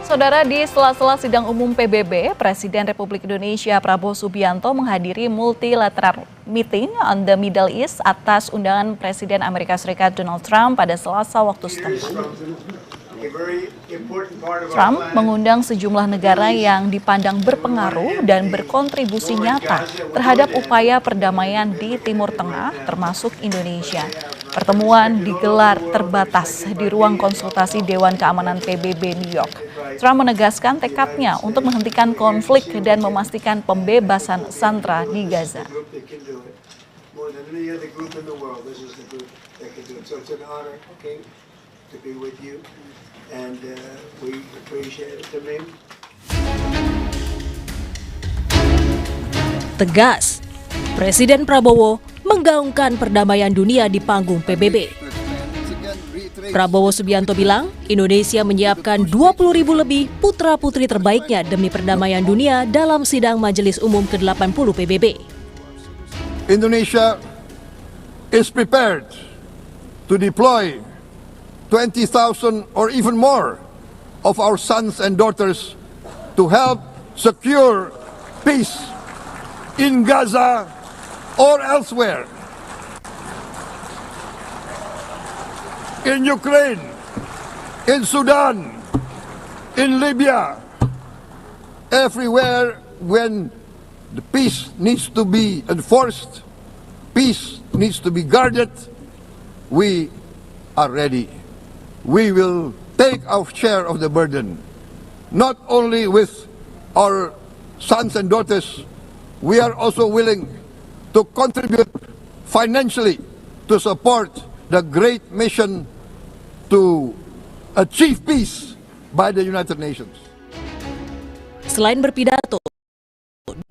Saudara, di sela-sela sidang umum PBB, Presiden Republik Indonesia Prabowo Subianto menghadiri multilateral meeting on the Middle East atas undangan Presiden Amerika Serikat Donald Trump pada Selasa waktu setempat. Trump mengundang sejumlah negara yang dipandang berpengaruh dan berkontribusi nyata terhadap upaya perdamaian di Timur Tengah, termasuk Indonesia. Pertemuan digelar terbatas di ruang konsultasi Dewan Keamanan PBB New York. Trump menegaskan tekadnya untuk menghentikan konflik dan memastikan pembebasan sandera di Gaza. Tegas, Presiden Prabowo menggaungkan perdamaian dunia di panggung PBB. Prabowo Subianto bilang, Indonesia menyiapkan 20.000 lebih putra-putri terbaiknya demi perdamaian dunia dalam sidang Majelis Umum ke-80 PBB. Indonesia is prepared to deploy 20,000 or even more of our sons and daughters to help secure peace in Gaza or elsewhere. In Ukraine, in Sudan, in Libya, everywhere when the peace needs to be enforced, peace needs to be guarded, we are ready. We will take our share of the burden, not only with our sons and daughters, we are also willing to contribute financially to support the great mission to achieve peace by the United Nations. Selain berpidato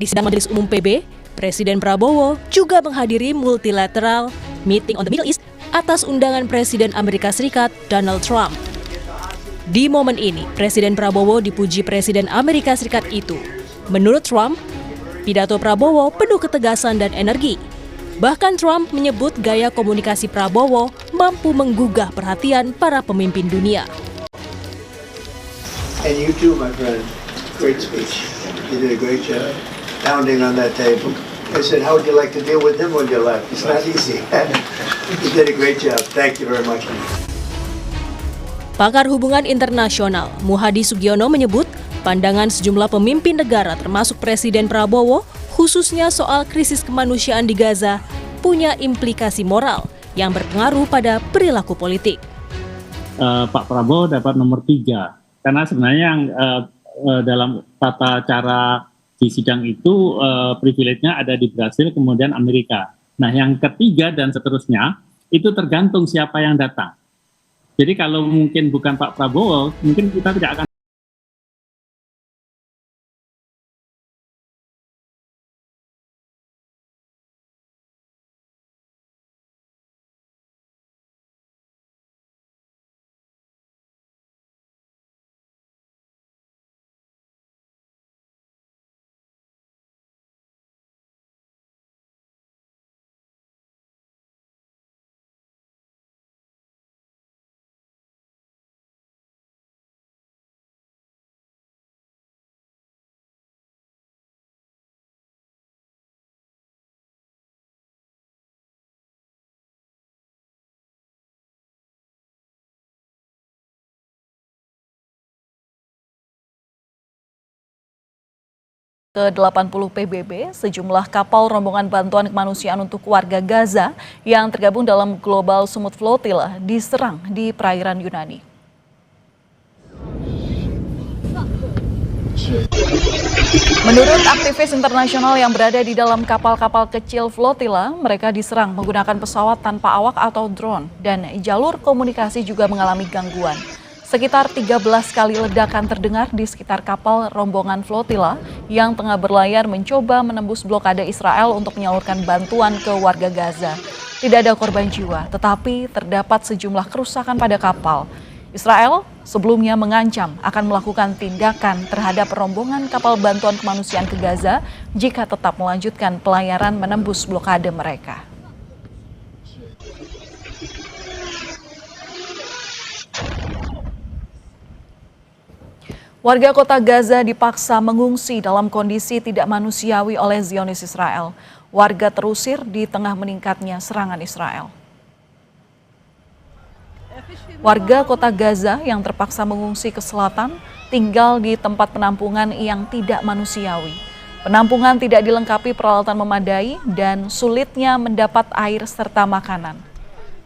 di sidang Majelis Umum PB, Presiden Prabowo juga menghadiri multilateral meeting on the Middle East atas undangan Presiden Amerika Serikat Donald Trump. Di momen ini, Presiden Prabowo dipuji Presiden Amerika Serikat itu. Menurut Trump, pidato Prabowo penuh ketegasan dan energi. Bahkan Trump menyebut gaya komunikasi Prabowo mampu menggugah perhatian para pemimpin dunia. And you too, my friend. Great speech. You did a great job pounding on that table. I said, how would you like to deal with him when you left? It's not easy. You did a great job. Thank you very much. Pakar hubungan internasional Muhadi Sugiono menyebut pandangan sejumlah pemimpin negara termasuk Presiden Prabowo khususnya soal krisis kemanusiaan di Gaza punya implikasi moral yang berpengaruh pada perilaku politik. Pak Prabowo dapat nomor 3 karena sebenarnya yang dalam tata cara di sidang itu privilege-nya ada di Brasil kemudian Amerika. Nah yang ketiga dan seterusnya itu tergantung siapa yang datang. Jadi kalau mungkin bukan Pak Prabowo mungkin kita tidak akan Ke-80 PBB, sejumlah kapal rombongan bantuan kemanusiaan untuk warga Gaza yang tergabung dalam Global Sumut Flotilla diserang di perairan Yunani. Menurut aktivis internasional yang berada di dalam kapal-kapal kecil flotilla, mereka diserang menggunakan pesawat tanpa awak atau drone dan jalur komunikasi juga mengalami gangguan. Sekitar 13 kali ledakan terdengar di sekitar kapal rombongan flotilla yang tengah berlayar mencoba menembus blokade Israel untuk menyalurkan bantuan ke warga Gaza. Tidak ada korban jiwa, tetapi terdapat sejumlah kerusakan pada kapal. Israel sebelumnya mengancam akan melakukan tindakan terhadap rombongan kapal bantuan kemanusiaan ke Gaza jika tetap melanjutkan pelayaran menembus blokade mereka. Warga kota Gaza dipaksa mengungsi dalam kondisi tidak manusiawi oleh Zionis Israel. Warga terusir di tengah meningkatnya serangan Israel. Warga kota Gaza yang terpaksa mengungsi ke selatan tinggal di tempat penampungan yang tidak manusiawi. Penampungan tidak dilengkapi peralatan memadai dan sulitnya mendapat air serta makanan.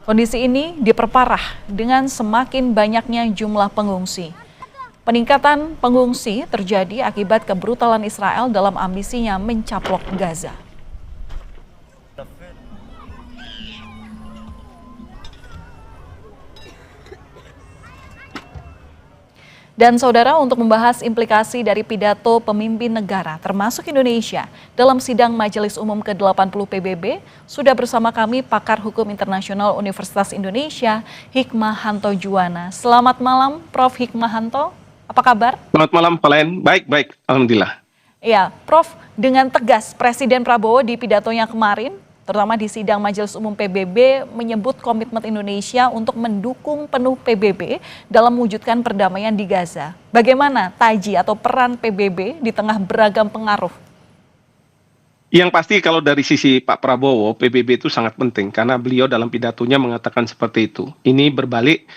Kondisi ini diperparah dengan semakin banyaknya jumlah pengungsi. Peningkatan pengungsi terjadi akibat kebrutalan Israel dalam ambisinya mencaplok Gaza. Dan saudara, untuk membahas implikasi dari pidato pemimpin negara termasuk Indonesia dalam sidang Majelis Umum ke-80 PBB, sudah bersama kami pakar hukum internasional Universitas Indonesia, Hikmahanto Juwana. Selamat malam Prof. Hikmahanto, apa kabar? Selamat malam, Pak Len. Baik, Alhamdulillah. Ya, Prof, dengan tegas Presiden Prabowo di pidatonya kemarin, terutama di sidang Majelis Umum PBB, menyebut komitmen Indonesia untuk mendukung penuh PBB dalam mewujudkan perdamaian di Gaza. Bagaimana taji atau peran PBB di tengah beragam pengaruh? Yang pasti kalau dari sisi Pak Prabowo, PBB itu sangat penting karena beliau dalam pidatonya mengatakan seperti itu. Ini berbalik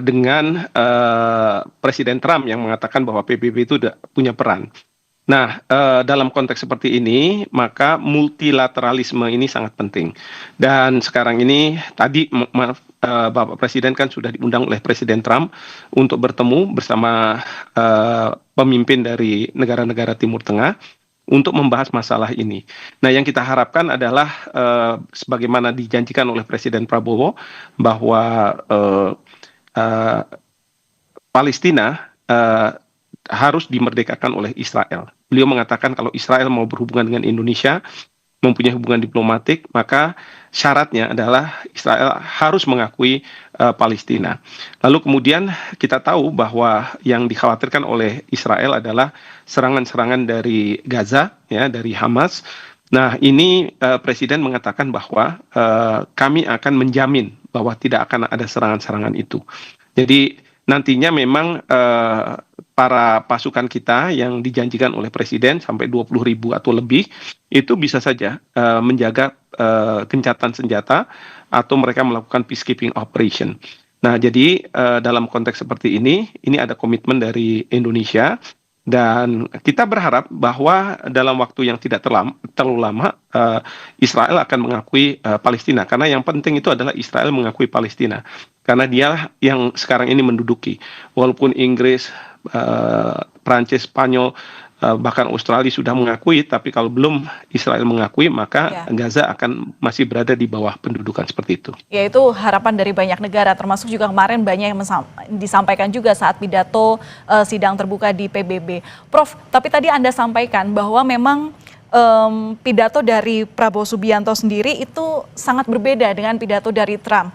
dengan Presiden Trump yang mengatakan bahwa PBB itu punya peran. Nah, dalam konteks seperti ini, maka multilateralisme ini sangat penting. Dan sekarang ini, tadi Bapak Presiden kan sudah diundang oleh Presiden Trump untuk bertemu bersama pemimpin dari negara-negara Timur Tengah untuk membahas masalah ini. Nah, yang kita harapkan adalah sebagaimana dijanjikan oleh Presiden Prabowo bahwa Palestina harus dimerdekakan oleh Israel. Beliau mengatakan kalau Israel mau berhubungan dengan Indonesia, mempunyai hubungan diplomatik, maka syaratnya adalah Israel harus mengakui Palestina. Lalu kemudian kita tahu bahwa yang dikhawatirkan oleh Israel adalah serangan-serangan dari Gaza, ya, dari Hamas. Nah, ini Presiden mengatakan bahwa kami akan menjamin bahwa tidak akan ada serangan-serangan itu. Jadi nantinya memang para pasukan kita yang dijanjikan oleh Presiden sampai 20.000 atau lebih, itu bisa saja menjaga gencatan senjata atau mereka melakukan peacekeeping operation. Nah, jadi dalam konteks seperti ini ada komitmen dari Indonesia. Dan kita berharap bahwa dalam waktu yang tidak terlalu lama, Israel akan mengakui Palestina. Karena yang penting itu adalah Israel mengakui Palestina. Karena dia yang sekarang ini menduduki. Walaupun Inggris, Prancis, Spanyol, bahkan Australia sudah mengakui, tapi kalau belum Israel mengakui, maka Gaza akan masih berada di bawah pendudukan seperti itu. Ya, itu harapan dari banyak negara, termasuk juga kemarin banyak yang disampaikan juga saat pidato sidang terbuka di PBB. Prof, tapi tadi Anda sampaikan bahwa memang pidato dari Prabowo Subianto sendiri itu sangat berbeda dengan pidato dari Trump.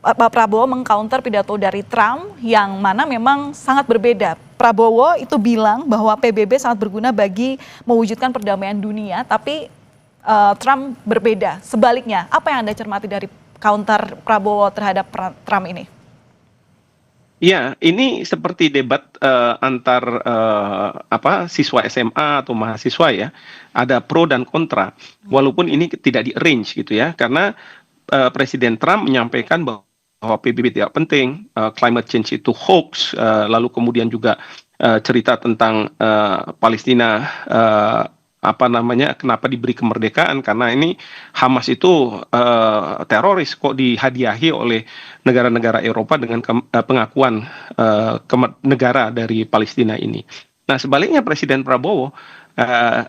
Pak Prabowo mengcounter pidato dari Trump yang mana memang sangat berbeda. Prabowo itu bilang bahwa PBB sangat berguna bagi mewujudkan perdamaian dunia, tapi Trump berbeda. Sebaliknya, apa yang Anda cermati dari counter Prabowo terhadap Trump ini? Ya, ini seperti debat antar siswa SMA atau mahasiswa ya. Ada pro dan kontra. Walaupun ini tidak di-arrange gitu ya, karena Presiden Trump menyampaikan bahwa PBB tidak penting, climate change itu hoax, lalu kemudian juga cerita tentang Palestina, kenapa diberi kemerdekaan, karena ini Hamas itu teroris kok dihadiahi oleh negara-negara Eropa dengan pengakuan negara dari Palestina ini. Nah, sebaliknya Presiden Prabowo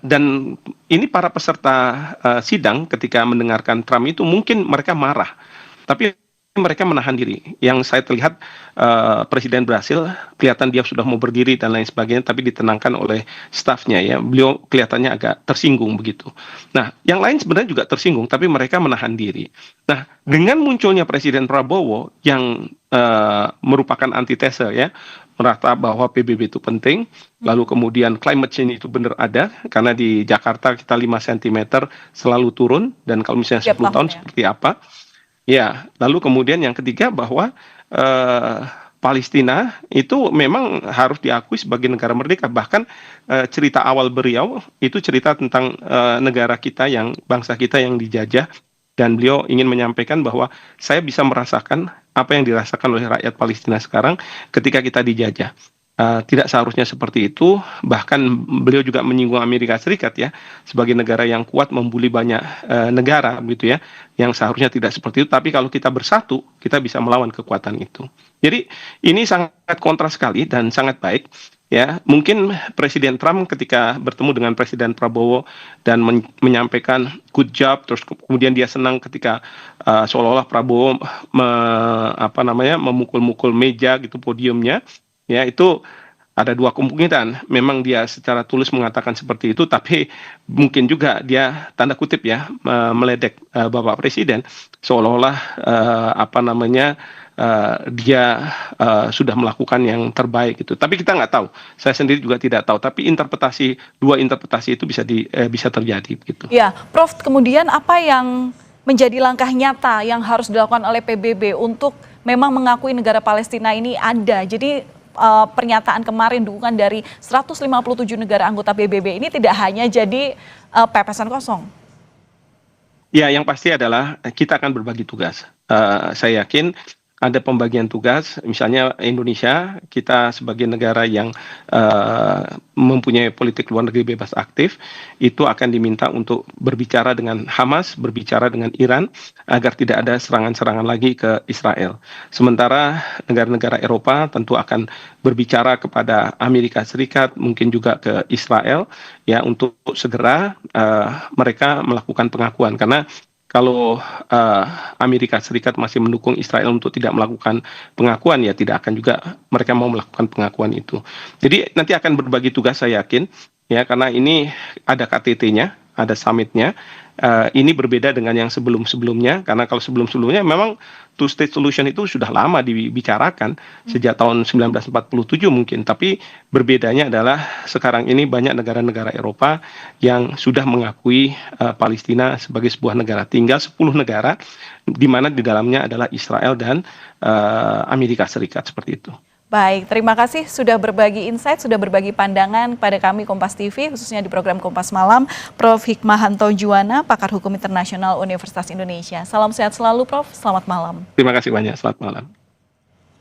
dan ini para peserta sidang ketika mendengarkan Trump itu mungkin mereka marah, tapi mereka menahan diri. Yang saya terlihat Presiden Brasil kelihatan dia sudah mau berdiri dan lain sebagainya, tapi ditenangkan oleh stafnya ya. Beliau kelihatannya agak tersinggung begitu. Nah, yang lain sebenarnya juga tersinggung, tapi mereka menahan diri. Nah, dengan munculnya Presiden Prabowo yang merupakan antitesa ya, merata bahwa PBB itu penting, lalu kemudian climate change itu benar ada, karena di Jakarta kita 5 cm selalu turun, dan kalau misalnya 10 tahun seperti apa. Ya, lalu kemudian yang ketiga bahwa Palestina itu memang harus diakui sebagai negara merdeka. Bahkan cerita awal beliau itu cerita tentang negara kita yang bangsa kita yang dijajah, dan beliau ingin menyampaikan bahwa saya bisa merasakan apa yang dirasakan oleh rakyat Palestina sekarang ketika kita dijajah. Tidak seharusnya seperti itu. Bahkan beliau juga menyinggung Amerika Serikat ya sebagai negara yang kuat membuli banyak negara gitu ya, yang seharusnya tidak seperti itu. Tapi kalau kita bersatu, kita bisa melawan kekuatan itu. Jadi ini sangat kontras sekali dan sangat baik. Ya, mungkin Presiden Trump ketika bertemu dengan Presiden Prabowo dan menyampaikan good job, terus kemudian dia senang ketika seolah-olah Prabowo memukul-mukul meja gitu podiumnya. Ya, itu ada dua kemungkinan. Memang dia secara tulus mengatakan seperti itu, tapi mungkin juga dia tanda kutip ya meledek Bapak Presiden seolah-olah dia sudah melakukan yang terbaik gitu. Tapi kita nggak tahu. Saya sendiri juga tidak tahu. Tapi dua interpretasi itu bisa terjadi gitu. Ya, Prof, kemudian apa yang menjadi langkah nyata yang harus dilakukan oleh PBB untuk memang mengakui negara Palestina ini ada? Jadi pernyataan kemarin dukungan dari 157 negara anggota PBB ini tidak hanya jadi pepesan kosong. Ya, yang pasti adalah kita akan berbagi tugas. Saya yakin ada pembagian tugas, misalnya Indonesia, kita sebagai negara yang mempunyai politik luar negeri bebas aktif, itu akan diminta untuk berbicara dengan Hamas, berbicara dengan Iran, agar tidak ada serangan-serangan lagi ke Israel. Sementara negara-negara Eropa tentu akan berbicara kepada Amerika Serikat, mungkin juga ke Israel, ya untuk segera mereka melakukan pengakuan. Karena kalau Amerika Serikat masih mendukung Israel untuk tidak melakukan pengakuan, ya tidak akan juga mereka mau melakukan pengakuan itu. Jadi nanti akan berbagi tugas, saya yakin, ya karena ini ada KTT-nya, ada summitnya. Ini berbeda dengan yang sebelum-sebelumnya, karena kalau sebelum-sebelumnya memang two-state solution itu sudah lama dibicarakan, sejak tahun 1947 mungkin, tapi berbedanya adalah sekarang ini banyak negara-negara Eropa yang sudah mengakui Palestina sebagai sebuah negara. Tinggal 10 negara, di mana di dalamnya adalah Israel dan Amerika Serikat, seperti itu. Baik, terima kasih sudah berbagi insight, sudah berbagi pandangan kepada kami Kompas TV, khususnya di program Kompas Malam, Prof. Hikmahanto Juwana, pakar hukum internasional Universitas Indonesia. Salam sehat selalu, Prof. Selamat malam. Terima kasih banyak, selamat malam.